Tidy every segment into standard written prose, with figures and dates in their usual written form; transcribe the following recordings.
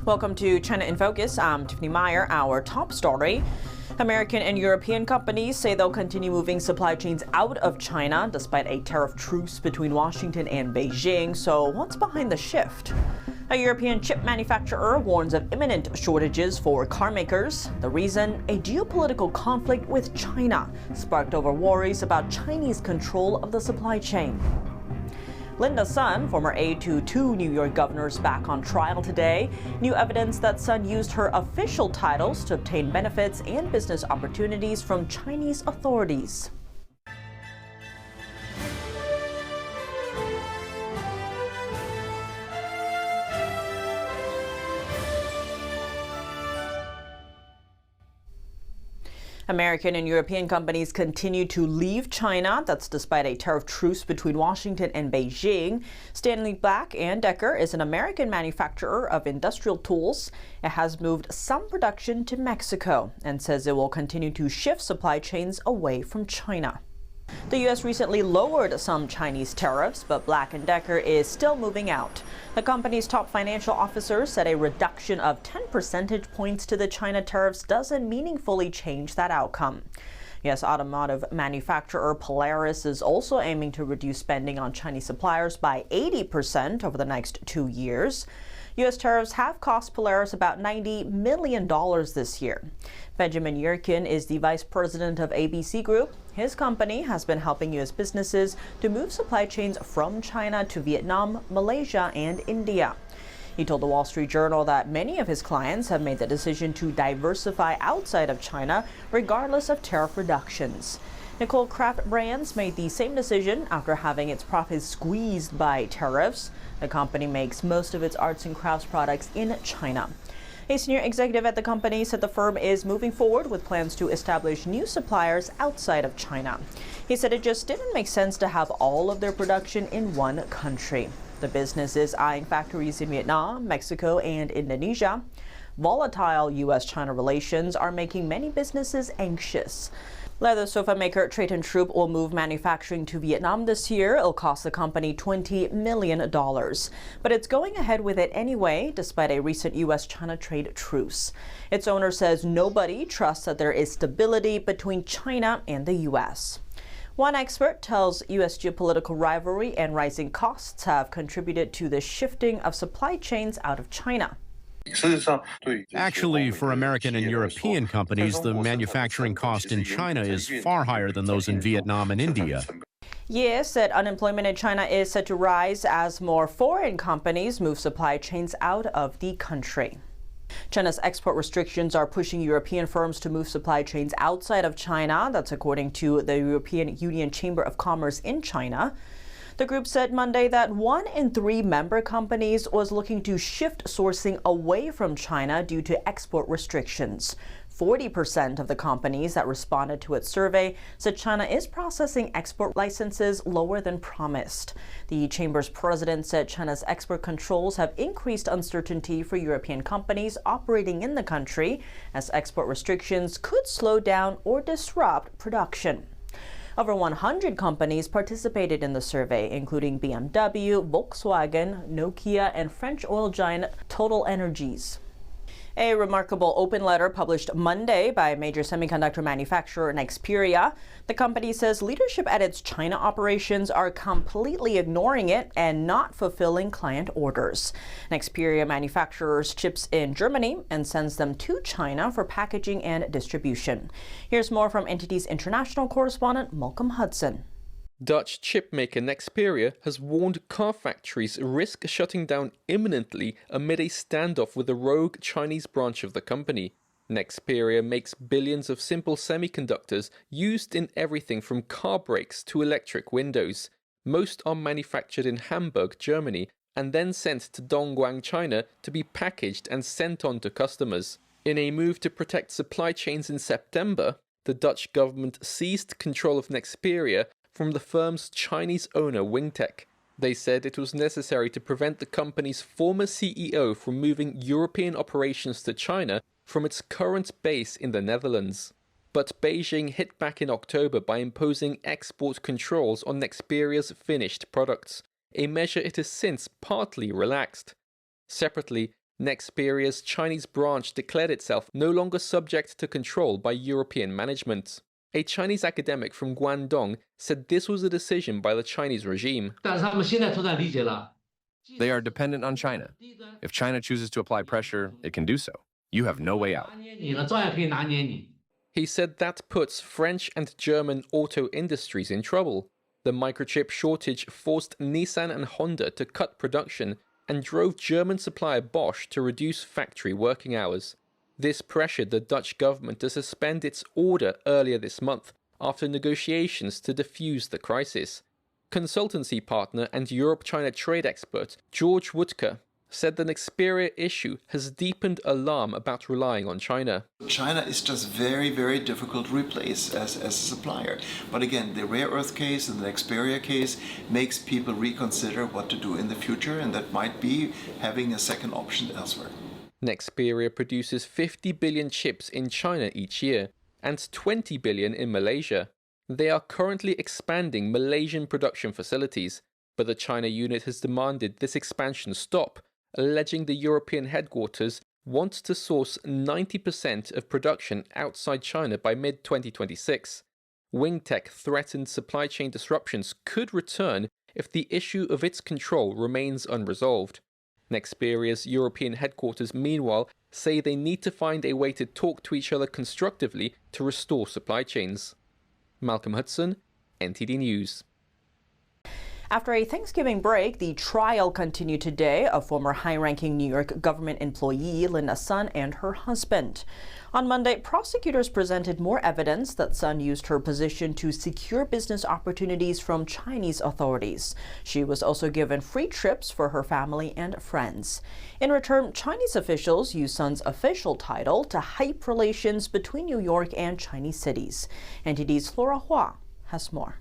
Welcome to China in Focus. I'm Tiffany Meyer. Our top story. American and European companies say they'll continue moving supply chains out of China despite a tariff truce between Washington and Beijing. So what's behind the shift? A European chip manufacturer warns of imminent shortages for car makers. The reason? A geopolitical conflict with China sparked over worries about Chinese control of the supply chain. Linda Sun, former aide to two New York governors, back on trial today. New evidence that Sun used her official titles to obtain benefits and business opportunities from Chinese authorities. American and European companies continue to leave China. That's despite a tariff truce between Washington and Beijing. Stanley Black & Decker is an American manufacturer of industrial tools. It has moved some production to Mexico and says it will continue to shift supply chains away from China. The U.S. recently lowered some Chinese tariffs, but Black & Decker is still moving out. The company's top financial officer said a reduction of 10 percentage points to the China tariffs doesn't meaningfully change that outcome. U.S. automotive manufacturer Polaris is also aiming to reduce spending on Chinese suppliers by 80% over the next 2 years. U.S. tariffs have cost Polaris about $90 million this year. Benjamin Yerkin is the vice president of ABC Group. His company has been helping U.S. businesses to move supply chains from China to Vietnam, Malaysia, and India. He told the Wall Street Journal that many of his clients have made the decision to diversify outside of China, regardless of tariff reductions. Nicole Craft Brands made the same decision after having its profits squeezed by tariffs. The company makes most of its arts and crafts products in China. A senior executive at the company said the firm is moving forward with plans to establish new suppliers outside of China. He said it just didn't make sense to have all of their production in one country. The business is eyeing factories in Vietnam, Mexico, and Indonesia. Volatile U.S.-China relations are making many businesses anxious. Leather sofa maker Tariff Truce will move manufacturing to Vietnam this year. It'll cost the company $20 million. But it's going ahead with it anyway, despite a recent U.S.-China trade truce. Its owner says nobody trusts that there is stability between China and the U.S. One expert tells U.S. geopolitical rivalry and rising costs have contributed to the shifting of supply chains out of China. Actually, for American and European companies, the manufacturing cost in China is far higher than those in Vietnam and India. Ye said unemployment in China is set to rise as more foreign companies move supply chains out of the country. China's export restrictions are pushing European firms to move supply chains outside of China. That's according to the European Union Chamber of Commerce in China. The group said Monday that 1 in 3 member companies was looking to shift sourcing away from China due to export restrictions. 40% of the companies that responded to its survey said China is processing export licenses lower than promised. The Chamber's president said China's export controls have increased uncertainty for European companies operating in the country, as export restrictions could slow down or disrupt production. Over 100 companies participated in the survey, including BMW, Volkswagen, Nokia, and French oil giant Total Energies. A remarkable open letter published Monday by major semiconductor manufacturer Nexperia. The company says leadership at its China operations are completely ignoring it and not fulfilling client orders. Nexperia manufactures chips in Germany and sends them to China for packaging and distribution. Here's more from NTD's international correspondent Malcolm Hudson. Dutch chipmaker Nexperia has warned car factories risk shutting down imminently amid a standoff with a rogue Chinese branch of the company. Nexperia makes billions of simple semiconductors used in everything from car brakes to electric windows. Most are manufactured in Hamburg, Germany, and then sent to Dongguan, China to be packaged and sent on to customers. In a move to protect supply chains in September, the Dutch government seized control of Nexperia from the firm's Chinese owner Wingtech. They said it was necessary to prevent the company's former CEO from moving European operations to China from its current base in the Netherlands. But Beijing hit back in October by imposing export controls on Nexperia's finished products, a measure it has since partly relaxed. Separately, Nexperia's Chinese branch declared itself no longer subject to control by European management. A Chinese academic from Guangdong said this was a decision by the Chinese regime. They are dependent on China. If China chooses to apply pressure, it can do so. You have no way out. He said that puts French and German auto industries in trouble. The microchip shortage forced Nissan and Honda to cut production and drove German supplier Bosch to reduce factory working hours. This pressured the Dutch government to suspend its order earlier this month after negotiations to defuse the crisis. Consultancy partner and Europe-China trade expert George Woodker said the Nexperia issue has deepened alarm about relying on China. China is just very, very difficult to replace as a supplier. But again, the rare earth case and the Nexperia case makes people reconsider what to do in the future, and that might be having a second option elsewhere. Nexperia produces 50 billion chips in China each year and 20 billion in Malaysia. They are currently expanding Malaysian production facilities, but the China unit has demanded this expansion stop, alleging the European headquarters wants to source 90% of production outside China by mid-2026. Wingtech threatened supply chain disruptions could return if the issue of its control remains unresolved. Nexperia's European headquarters, meanwhile, say they need to find a way to talk to each other constructively to restore supply chains. Malcolm Hudson, NTD News. After a Thanksgiving break, the trial continued today of former high-ranking New York government employee Linda Sun and her husband. On Monday, prosecutors presented more evidence that Sun used her position to secure business opportunities from Chinese authorities. She was also given free trips for her family and friends. In return, Chinese officials used Sun's official title to hype relations between New York and Chinese cities. NTD's Flora Hua has more.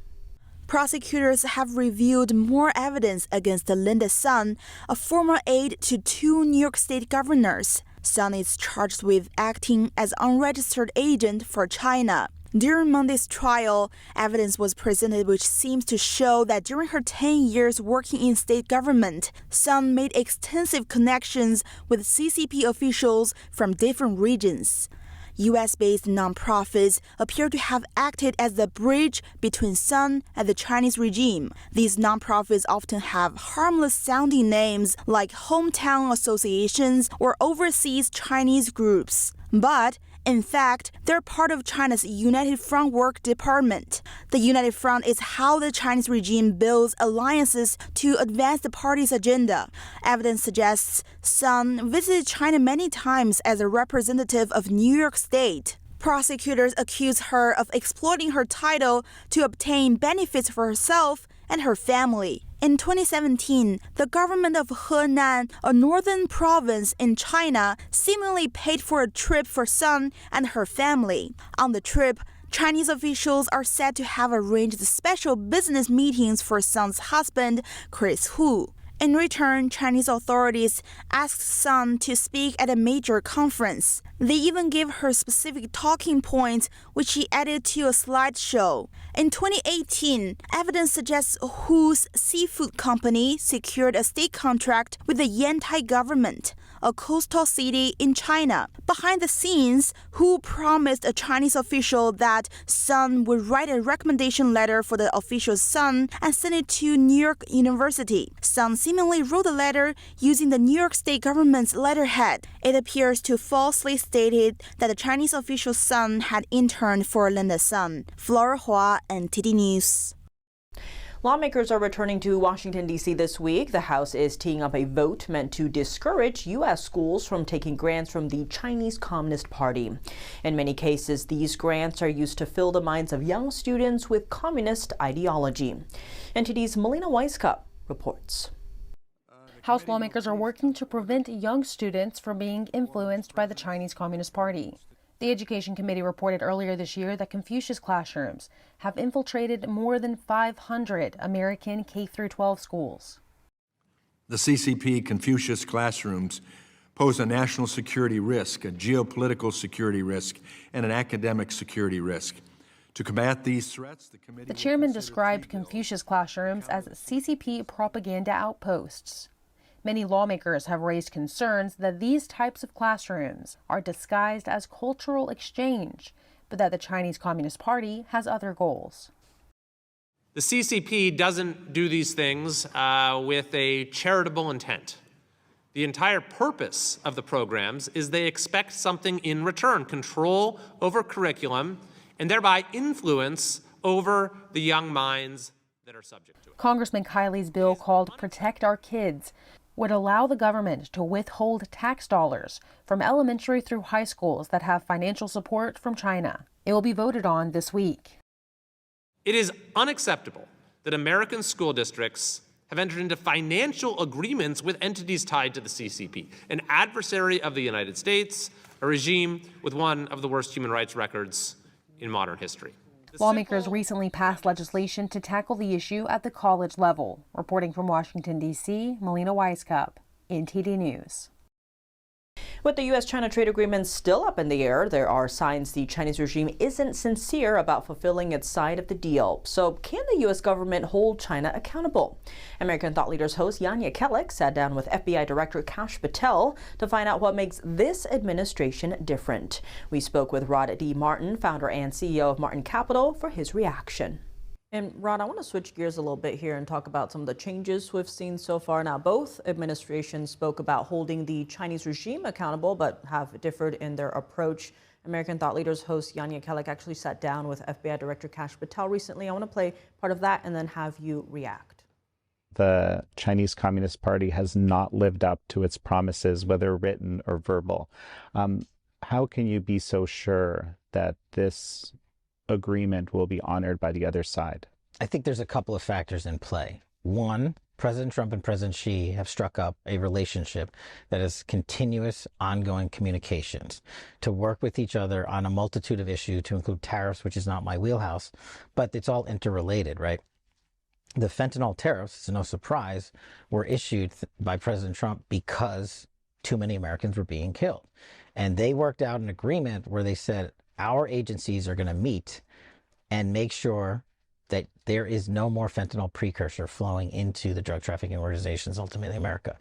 Prosecutors have revealed more evidence against Linda Sun, a former aide to two New York State governors. Sun is charged with acting as unregistered agent for China. During Monday's trial, evidence was presented which seems to show that during her 10 years working in state government, Sun made extensive connections with CCP officials from different regions. U.S.-based nonprofits appear to have acted as the bridge between Sun and the Chinese regime. These nonprofits often have harmless-sounding names like hometown associations or overseas Chinese groups. But in fact, they're part of China's United Front Work Department. The United Front is how the Chinese regime builds alliances to advance the party's agenda. Evidence suggests Sun visited China many times as a representative of New York State. Prosecutors accuse her of exploiting her title to obtain benefits for herself and her family. In 2017, the government of Henan, a northern province in China, seemingly paid for a trip for Sun and her family. On the trip, Chinese officials are said to have arranged special business meetings for Sun's husband, Chris Hu. In return, Chinese authorities asked Sun to speak at a major conference. They even gave her specific talking points, which she added to a slideshow. In 2018, evidence suggests Hu's seafood company secured a state contract with the Yantai government, a coastal city in China. Behind the scenes, Hu promised a Chinese official that Sun would write a recommendation letter for the official's son and send it to New York University. Sun seemingly wrote the letter using the New York State government's letterhead. It appears to falsely stated that the Chinese official's son had interned for Linda Sun. Flora Hua, NTD News. Lawmakers are returning to Washington, D.C. this week. The House is teeing up a vote meant to discourage U.S. schools from taking grants from the Chinese Communist Party. In many cases, these grants are used to fill the minds of young students with communist ideology. NTD's Melina Weisskopf reports. House lawmakers are working to prevent young students from being influenced by the Chinese Communist Party. The Education Committee reported earlier this year that Confucius classrooms have infiltrated more than 500 American K-12 schools. The CCP Confucius classrooms pose a national security risk, a geopolitical security risk, and an academic security risk. To combat these threats, the chairman described Confucius classrooms as CCP propaganda outposts. Many lawmakers have raised concerns that these types of classrooms are disguised as cultural exchange, but that the Chinese Communist Party has other goals. The CCP doesn't do these things with a charitable intent. The entire purpose of the programs is they expect something in return, control over curriculum, and thereby influence over the young minds that are subject to it. Congressman Kiley's bill, called Protect Our Kids, would allow the government to withhold tax dollars from elementary through high schools that have financial support from China. It will be voted on this week. It is unacceptable that American school districts have entered into financial agreements with entities tied to the CCP, an adversary of the United States, a regime with one of the worst human rights records in modern history. Lawmakers recently passed legislation to tackle the issue at the college level. Reporting from Washington, D.C., Melina Weiskup, NTD News. With the U.S.-China trade agreement still up in the air, there are signs the Chinese regime isn't sincere about fulfilling its side of the deal. So can the U.S. government hold China accountable? American Thought Leaders host Yanya Kellick sat down with FBI Director Kash Patel to find out what makes this administration different. We spoke with Rod D. Martin, founder and CEO of Martin Capital, for his reaction. And Rod, I want to switch gears a little bit here and talk about some of the changes we've seen so far. Now, both administrations spoke about holding the Chinese regime accountable, but have differed in their approach. American Thought Leaders host Yanya Kellick actually sat down with FBI Director Kash Patel recently. I want to play part of that and then have you react. The Chinese Communist Party has not lived up to its promises, whether written or verbal. How can you be so sure that this agreement will be honored by the other side? I think there's a couple of factors in play. One, President Trump and President Xi have struck up a relationship that is continuous, ongoing communications to work with each other on a multitude of issues, to include tariffs, which is not my wheelhouse, but it's all interrelated, right? The fentanyl tariffs, it's no surprise, were issued by President Trump because too many Americans were being killed. And they worked out an agreement where they said, our agencies are going to meet and make sure that there is no more fentanyl precursor flowing into the drug trafficking organizations, ultimately America.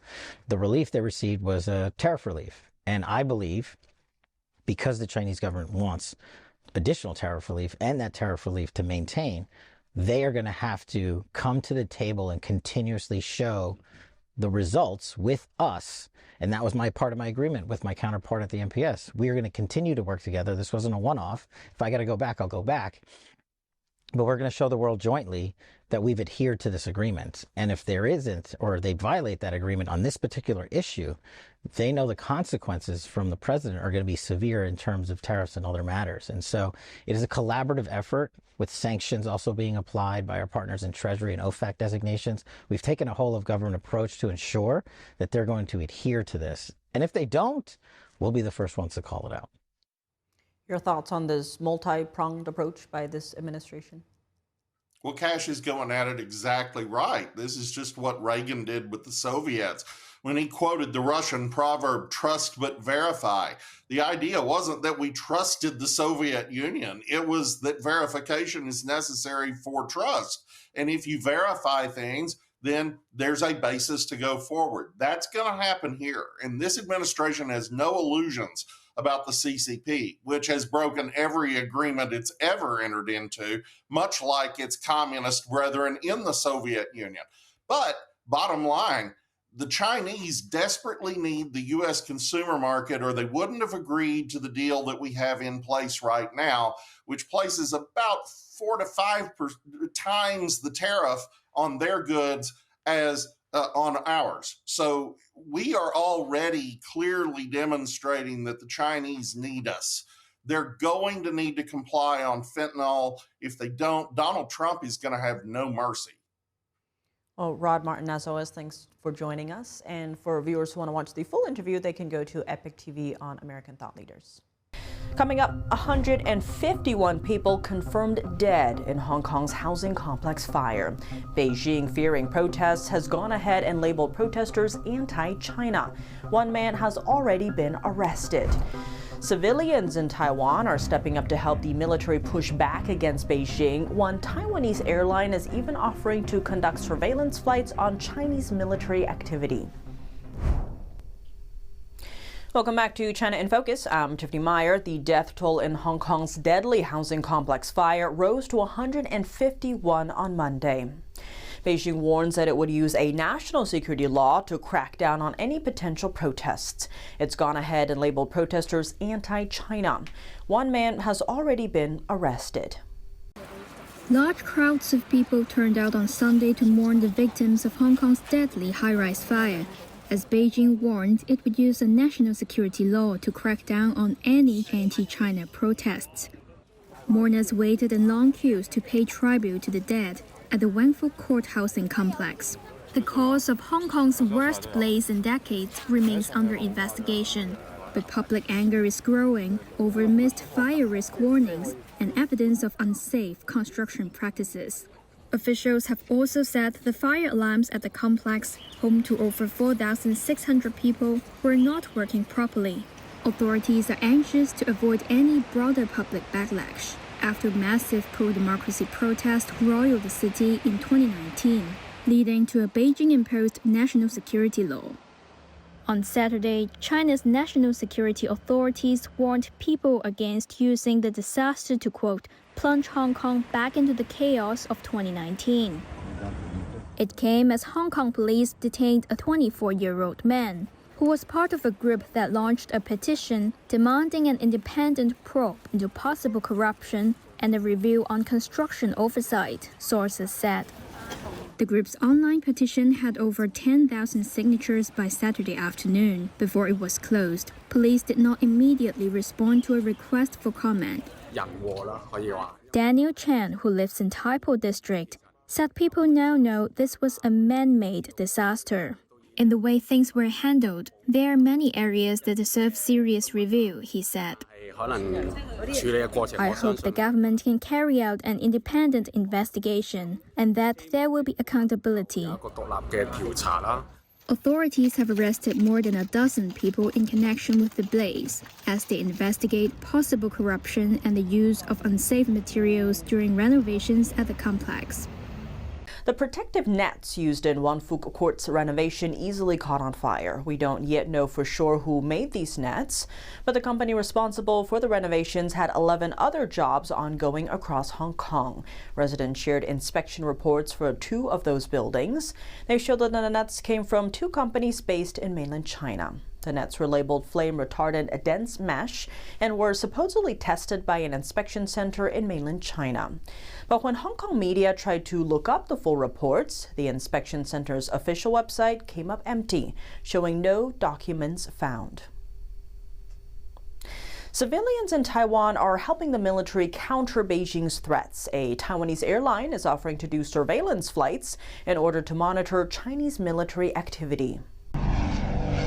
The relief they received was a tariff relief. And I believe, because the Chinese government wants additional tariff relief and that tariff relief to maintain, they are going to have to come to the table and continuously show the results with us. And that was my part of my agreement with my counterpart at the MPS. We are going to continue to work together. This wasn't a one-off. If I got to go back, I'll go back. But we're going to show the world jointly that we've adhered to this agreement. And if there isn't, or they violate that agreement on this particular issue, they know the consequences from the president are going to be severe in terms of tariffs and other matters. And so it is a collaborative effort, with sanctions also being applied by our partners in Treasury and OFAC designations. We've taken a whole of government approach to ensure that they're going to adhere to this. And if they don't, we'll be the first ones to call it out. Your thoughts on this multi-pronged approach by this administration? Well, Kash is going at it exactly right. This is just what Reagan did with the Soviets when he quoted the Russian proverb, trust but verify. The idea wasn't that we trusted the Soviet Union. It was that verification is necessary for trust. And if you verify things, then there's a basis to go forward. That's going to happen here. And this administration has no illusions about the CCP, which has broken every agreement it's ever entered into, much like its communist brethren in the Soviet Union. But bottom line, the Chinese desperately need the U.S. consumer market, or they wouldn't have agreed to the deal that we have in place right now, which places about 4 to 5 times the tariff on their goods as on ours. So we are already clearly demonstrating that the Chinese need us. They're going to need to comply on fentanyl. If they don't, Donald Trump is going to have no mercy. Well, Rod Martin, as always, thanks for joining us. And for viewers who want to watch the full interview, they can go to Epic TV on American Thought Leaders. Coming up, 151 people confirmed dead in Hong Kong's housing complex fire. Beijing, fearing protests, has gone ahead and labeled protesters anti-China. One man has already been arrested. Civilians in Taiwan are stepping up to help the military push back against Beijing. One Taiwanese airline is even offering to conduct surveillance flights on Chinese military activity. Welcome back to China in Focus. I'm Tiffany Meyer. The death toll in Hong Kong's deadly housing complex fire rose to 151 on Monday. Beijing warns that it would use a national security law to crack down on any potential protests. It's gone ahead and labeled protesters anti-China. One man has already been arrested. Large crowds of people turned out on Sunday to mourn the victims of Hong Kong's deadly high-rise fire, as Beijing warned it would use a national security law to crack down on any anti-China protests. Mourners waited in long queues to pay tribute to the dead at the Wangfu Court housing complex. The cause of Hong Kong's worst blaze in decades remains under investigation, but public anger is growing over missed fire risk warnings and evidence of unsafe construction practices. Officials have also said the fire alarms at the complex, home to over 4,600 people, were not working properly. Authorities are anxious to avoid any broader public backlash after massive pro-democracy protests roiled the city in 2019, leading to a Beijing-imposed national security law. On Saturday, China's national security authorities warned people against using the disaster to, quote, plunge Hong Kong back into the chaos of 2019. It came as Hong Kong police detained a 24-year-old man who was part of a group that launched a petition demanding an independent probe into possible corruption and a review on construction oversight, sources said. The group's online petition had over 10,000 signatures by Saturday afternoon before it was closed. Police did not immediately respond to a request for comment. Daniel Chan, who lives in Tai Po district, said people now know this was a man-made disaster. In the way things were handled, there are many areas that deserve serious review, he said. I hope the government can carry out an independent investigation and that there will be accountability. Authorities have arrested more than a dozen people in connection with the blaze as they investigate possible corruption and the use of unsafe materials during renovations at the complex. The protective nets used in Wangfu Court's renovation easily caught on fire. We don't yet know for sure who made these nets, but the company responsible for the renovations had 11 other jobs ongoing across Hong Kong. Residents shared inspection reports for 2 of those buildings. They showed that the nets came from 2 companies based in mainland China. The nets were labeled flame retardant dense mesh and were supposedly tested by an inspection center in mainland China. But when Hong Kong media tried to look up the full reports, the inspection center's official website came up empty, showing no documents found. Civilians in Taiwan are helping the military counter Beijing's threats. A Taiwanese airline is offering to do surveillance flights in order to monitor Chinese military activity.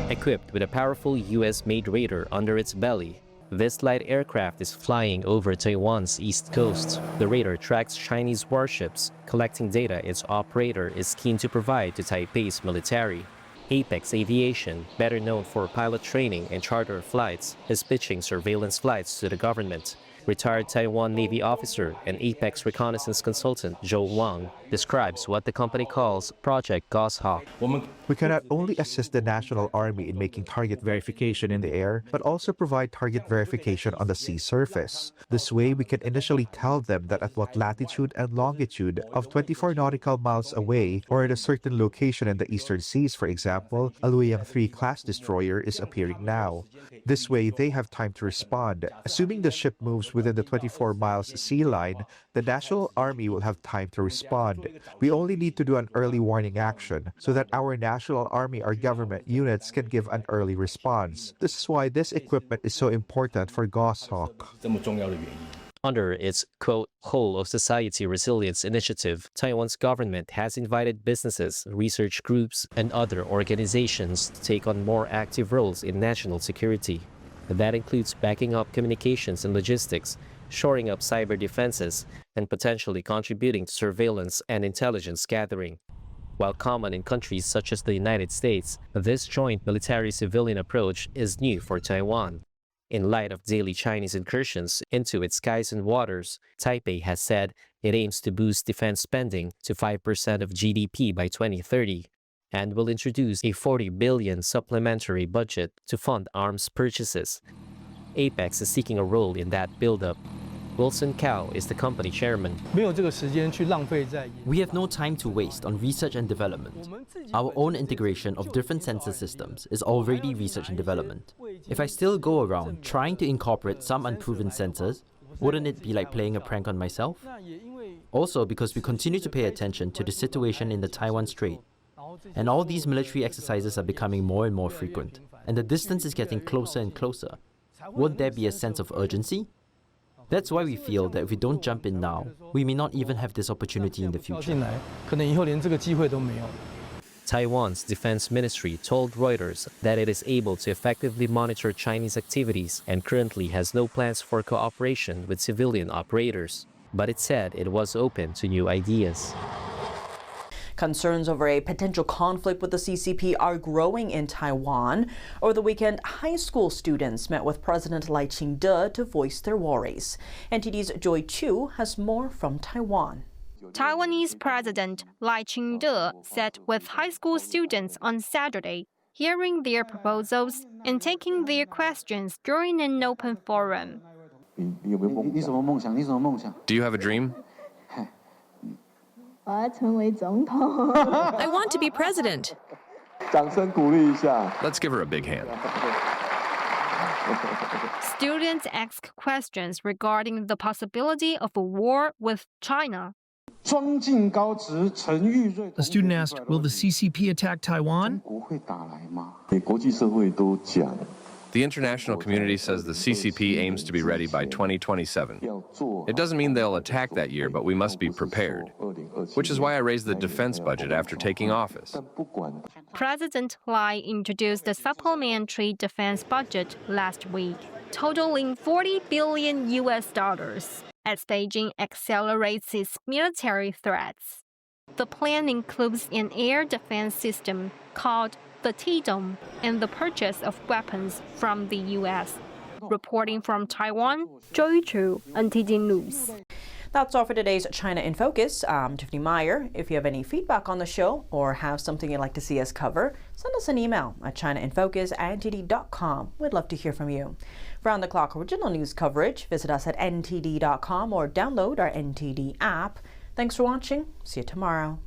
Equipped with a powerful US-made radar under its belly, this light aircraft is flying over Taiwan's east coast. The radar tracks Chinese warships, collecting data its operator is keen to provide to Taipei's military. Apex Aviation, better known for pilot training and charter flights, is pitching surveillance flights to the government. Retired Taiwan Navy officer and Apex reconnaissance consultant Zhou Wang describes what the company calls Project Goshawk. We cannot only assist the National Army in making target verification in the air, but also provide target verification on the sea surface. This way, we can initially tell them that at what latitude and longitude of 24 nautical miles away, or at a certain location in the eastern seas, for example, a Luoyang 3 class destroyer is appearing now. This way, they have time to respond. Assuming the ship moves within the 24 miles sea line, the National Army will have time to respond. We only need to do an early warning action so that our National Army or government units can give an early response. This is why this equipment is so important for Goshawk. Under its, quote, whole of society resilience initiative, Taiwan's government has invited businesses, research groups, and other organizations to take on more active roles in national security. That includes backing up communications and logistics, shoring up cyber defenses, and potentially contributing to surveillance and intelligence gathering. While common in countries such as the United States, this joint military-civilian approach is new for Taiwan. In light of daily Chinese incursions into its skies and waters, Taipei has said it aims to boost defense spending to 5% of GDP by 2030. and will introduce a 40 billion supplementary budget to fund arms purchases. Apex is seeking a role in that buildup. Wilson Cao is the company chairman. We have no time to waste on research and development. Our own integration of different sensor systems is already research and development. If I still go around trying to incorporate some unproven sensors, wouldn't it be like playing a prank on myself? Also, because we continue to pay attention to the situation in the Taiwan Strait. And all these military exercises are becoming more and more frequent, and the distance is getting closer and closer. Won't there be a sense of urgency? That's why we feel that if we don't jump in now, we may not even have this opportunity in the future. Taiwan's defense ministry told Reuters that it is able to effectively monitor Chinese activities and currently has no plans for cooperation with civilian operators. But it said it was open to new ideas. Concerns over a potential conflict with the CCP are growing in Taiwan. Over the weekend, high school students met with President Lai Ching-te to voice their worries. NTD's Joy Chu has more from Taiwan. Taiwanese President Lai Ching-te sat with high school students on Saturday, hearing their proposals and taking their questions during an open forum. Do you have a dream? I want to be president. Let's give her a big hand. Students ask questions regarding the possibility of a war with China. A student asked, will the CCP attack Taiwan? The international community says the CCP aims to be ready by 2027. It doesn't mean they'll attack that year, but we must be prepared, which is why I raised the defense budget after taking office. President Lai introduced the supplementary defense budget last week, totaling $40 billion as Beijing accelerates its military threats. The plan includes an air defense system called the T-Dome and the purchase of weapons from the U.S. Reporting from Taiwan, Joy Chu, NTD News. That's all for today's China in Focus. I'm Tiffany Meyer. If you have any feedback on the show or have something you'd like to see us cover, send us an email at chinainfocus@ntd.com. We'd love to hear from you. For round-the-clock original news coverage, visit us at ntd.com or download our NTD app. Thanks for watching. See you tomorrow.